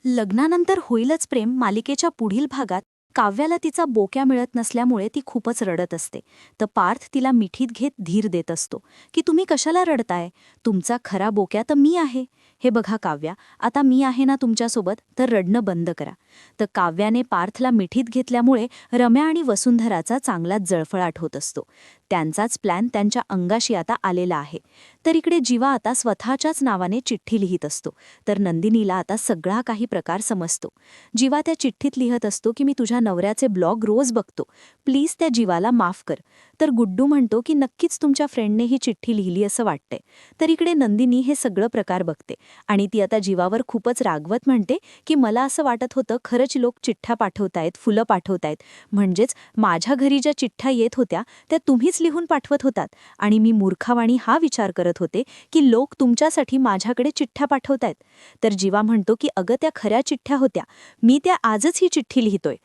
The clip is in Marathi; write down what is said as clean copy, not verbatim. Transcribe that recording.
लग्नानंतर होईलच प्रेम मालिकेच्या पुढील भागात काव्याला तिचा बोक्या मिळत नसल्यामुळे ती खूपच रडत असते. तर पार्थ तिला मिठीत घेत धीर देत असतो की तुम्ही कशाला रडताय, तुमचा खरा बोक्या तर मी आहे. हे बघा काव्या, आता मी आहे ना तुमच्यासोबत, तर रडणं बंद करा. तर काव्याने पार्थला मिठीत घेतल्यामुळे रम्या आणि वसुंधराचा चांगलाच जळफळाट होत असतो. त्यांचाच प्लॅन त्यांच्या अंगाशी आता आलेला आहे. तर इकडे जीवा आता स्वतःच्याच नावाने चिठ्ठी लिहित असतो. तर नंदिनीला आता सगळा काही प्रकार समजतो. जीवा त्या चिठ्ठीत लिहत असतो की मी तुझ्या नवऱ्याचे ब्लॉग रोज बघतो, प्लीज त्या जीवाला माफ कर. तर गुड्डू म्हणतो की नक्कीच तुमच्या फ्रेंडने ही चिठ्ठी लिहिली असं वाटतंय. तर इकडे नंदिनी हे सगळं प्रकार बघते आणि ती आता जीवावर खूपच रागवत म्हणते की मला असं वाटत होतं खरंच लोक चिठ्ठ्या पाठवतायत, फुलं पाठवतायत, म्हणजेच माझ्या घरी ज्या चिठ्ठ्या येत होत्या त्या तुम्हीच लिहून पाठवत होतात आणि मी मूर्खावाणी हा विचार करत होते की लोक तुमच्यासाठी माझ्याकडे चिठ्ठ्या पाठवतायत. तर जीवा म्हणतो की अगं त्या खऱ्या चिठ्ठ्या होत्या, मी त्या आजच ही चिठ्ठी लिहितोय.